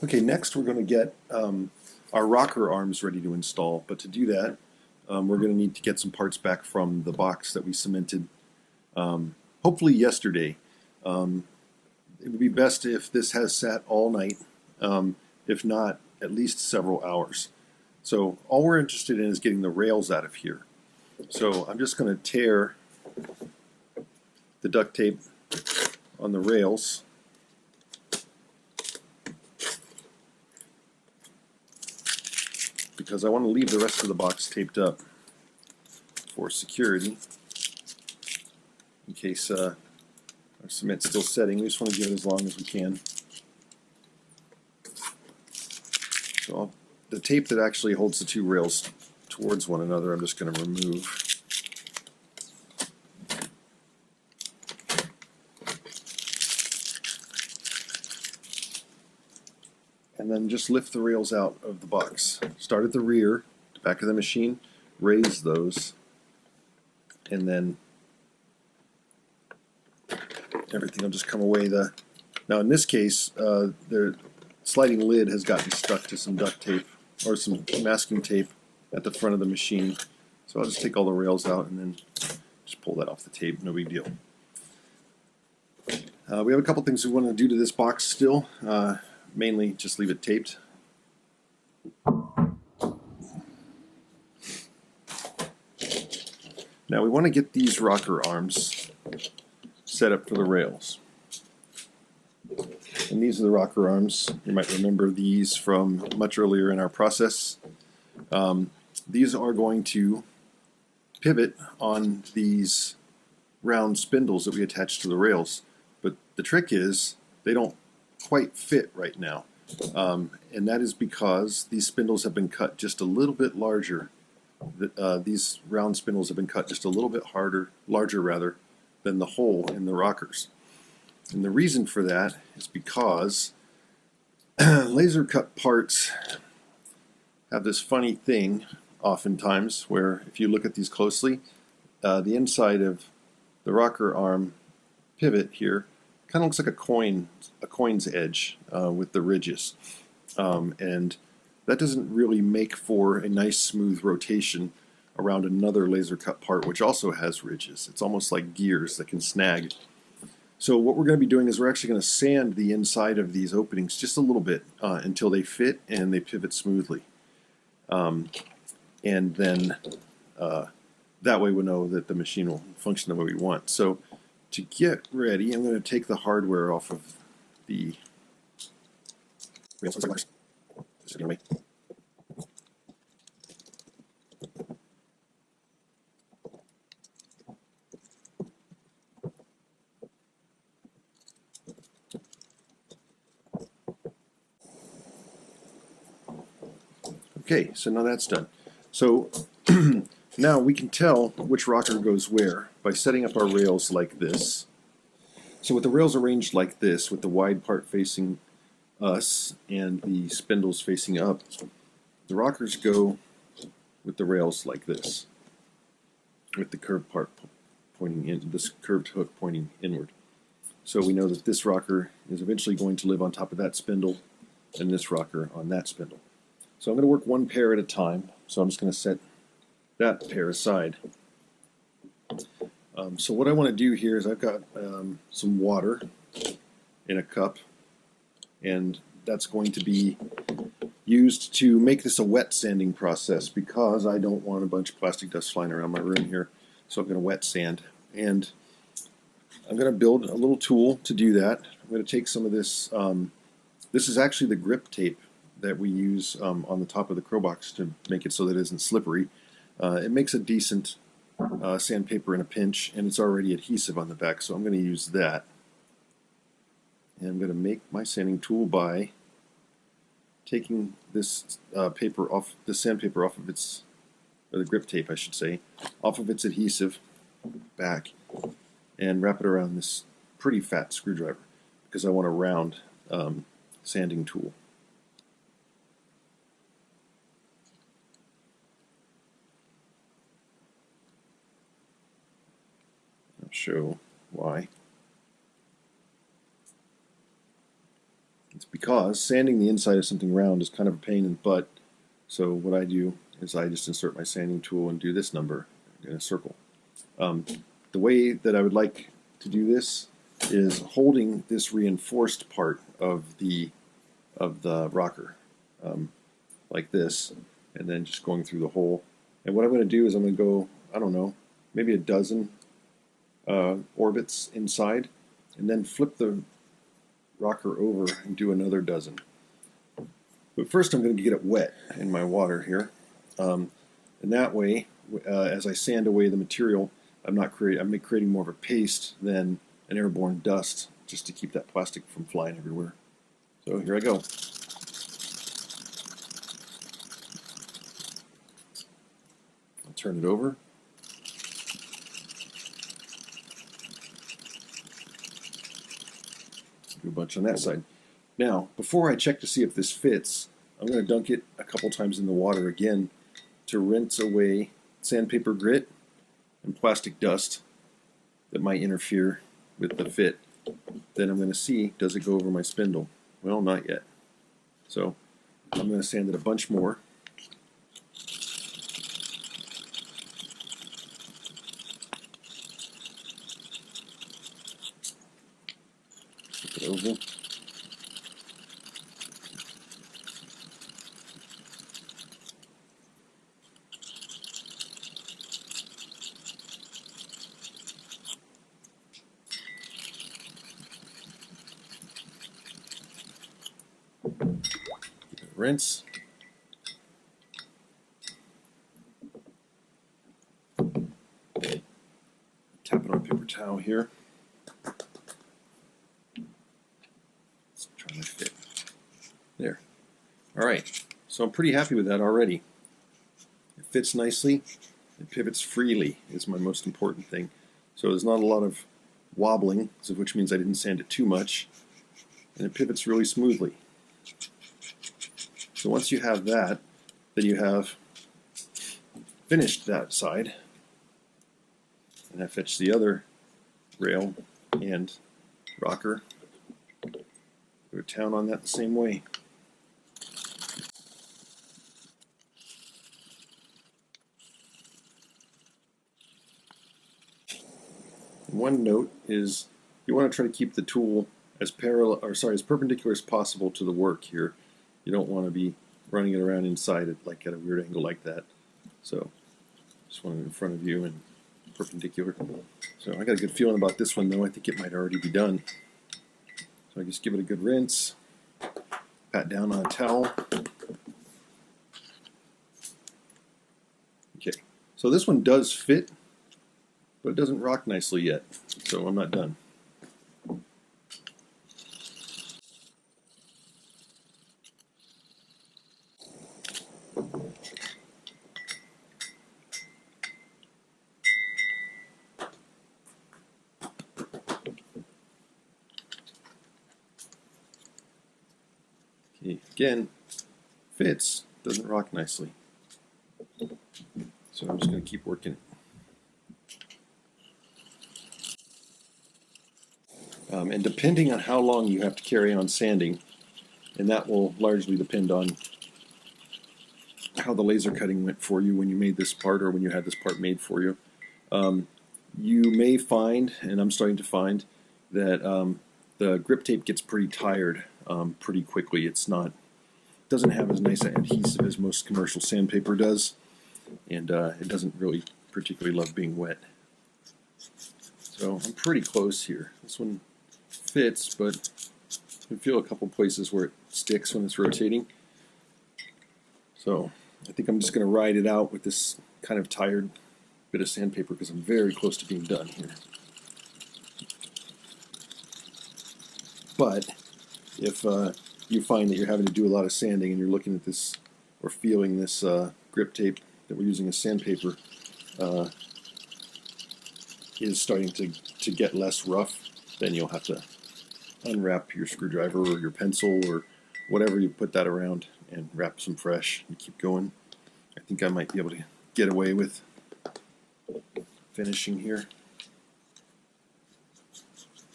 Okay, next we're going to get our rocker arms ready to install, but to do that we're going to need to get some parts back from the box that we cemented hopefully yesterday. It would be best if this has sat all night, if not at least several hours. So all we're interested in is getting the rails out of here. So I'm just going to tear the duct tape on the rails. Because I want to leave the rest of the box taped up for security in case our cement's still setting. We just want to give it as long as we can. So the tape that actually holds the two rails towards one another, I'm just going to remove. And then just lift the rails out of the box. Start at the rear, back of the machine, raise those, and then everything will just come away. Now in this case, the sliding lid has gotten stuck to some duct tape or some masking tape at the front of the machine. So I'll just take all the rails out and then just pull that off the tape, no big deal. We have a couple things we want to do to this box still. Mainly just leave it taped. Now we want to get these rocker arms set up for the rails. And these are the rocker arms. You might remember these from much earlier in our process. These are going to pivot on these round spindles that we attach to the rails. But the trick is they don't quite fit right now, and that is because these spindles have been cut just a little bit larger. These round spindles have been cut just a little bit larger rather than the hole in the rockers. And the reason for that is because laser cut parts have this funny thing oftentimes where if you look at these closely, the inside of the rocker arm pivot here kind of looks like a coin's edge with the ridges, and that doesn't really make for a nice smooth rotation around another laser cut part which also has ridges. It's almost like gears that can snag. So what we're going to be doing is we're actually going to sand the inside of these openings just a little bit until they fit and they pivot smoothly, and then that way we'll know that the machine will function the way we want. So to get ready, I'm going to take the hardware off of the rails. Just get away. Okay, so now that's done. So now we can tell which rocker goes where by setting up our rails like this. So with the rails arranged like this, with the wide part facing us and the spindles facing up, the rockers go with the rails like this, with the curved part pointing in, this curved hook pointing inward. So we know that this rocker is eventually going to live on top of that spindle and this rocker on that spindle. So I'm going to work one pair at a time. So I'm just going to set that pair aside. So what I want to do here is I've got some water in a cup, and that's going to be used to make this a wet sanding process because I don't want a bunch of plastic dust flying around my room here. So I'm going to wet sand, and I'm going to build a little tool to do that. I'm going to take some of this. This is actually the grip tape that we use on the top of the crow box to make it so that it isn't slippery. It makes a decent sandpaper in a pinch, and it's already adhesive on the back, so I'm going to use that. And I'm going to make my sanding tool by taking this paper off, the sandpaper off of its, or the grip tape I should say, off of its adhesive back, and wrap it around this pretty fat screwdriver because I want a round sanding tool. Show why. It's because sanding the inside of something round is kind of a pain in the butt. So what I do is I just insert my sanding tool and do this number in a circle. The way that I would like to do this is holding this reinforced part of the rocker like this, and then just going through the hole. And what I'm going to do is I'm going to go, I don't know, maybe a dozen orbits inside, and then flip the rocker over and do another dozen. But first I'm going to get it wet in my water here, and that way, as I sand away the material, I'm creating more of a paste than an airborne dust, just to keep that plastic from flying everywhere. So here I go. I'll turn it over. Do a bunch on that side. Now, before I check to see if this fits, I'm going to dunk it a couple times in the water again to rinse away sandpaper grit and plastic dust that might interfere with the fit. Then I'm going to see, does it go over my spindle? Well, not yet. So I'm going to sand it a bunch more. Flip it over. Rinse. Tap it on a paper towel here. Let's try to fit. There. Alright, so I'm pretty happy with that already. It fits nicely. It pivots freely is my most important thing. So there's not a lot of wobbling, which means I didn't sand it too much. And it pivots really smoothly. So once you have that, then you have finished that side. And I fetch the other rail and rocker. Go to town on that the same way. One note is you want to try to keep the tool as perpendicular as possible to the work here. You don't want to be running it around inside it like at a weird angle like that. So just want it in front of you and perpendicular. So I got a good feeling about this one though. I think it might already be done. So I just give it a good rinse, pat down on a towel. Okay, so this one does fit, but it doesn't rock nicely yet, so I'm not done. Okay, again, fits, doesn't rock nicely. So I'm just going to keep working it. And depending on how long you have to carry on sanding, and that will largely depend on how the laser cutting went for you when you made this part or when you had this part made for you. You may find, and I'm starting to find, that the grip tape gets pretty tired pretty quickly. It doesn't have as nice an adhesive as most commercial sandpaper does, and it doesn't really particularly love being wet. So I'm pretty close here. This one fits, but you can feel a couple places where it sticks when it's rotating. So I think I'm just going to ride it out with this kind of tired bit of sandpaper because I'm very close to being done here. But if you find that you're having to do a lot of sanding and you're looking at this or feeling this grip tape that we're using as sandpaper is starting to get less rough, then you'll have to unwrap your screwdriver or your pencil or whatever you put that around and wrap some fresh and keep going. I think I might be able to get away with finishing here.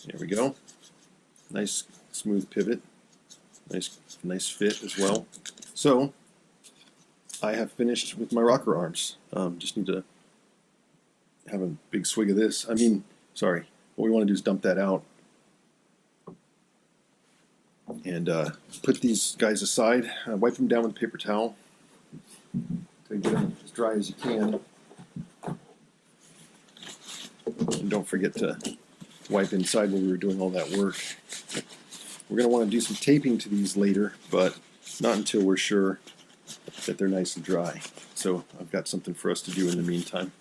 There we go. Nice smooth pivot. Nice fit as well. So I have finished with my rocker arms. Just need to have a big swig of this. Sorry. What we want to do is dump that out and put these guys aside. Wipe them down with a paper towel to get them as dry as you can. And don't forget to wipe inside when we were doing all that work. We're going to want to do some taping to these later, but not until we're sure that they're nice and dry. So I've got something for us to do in the meantime.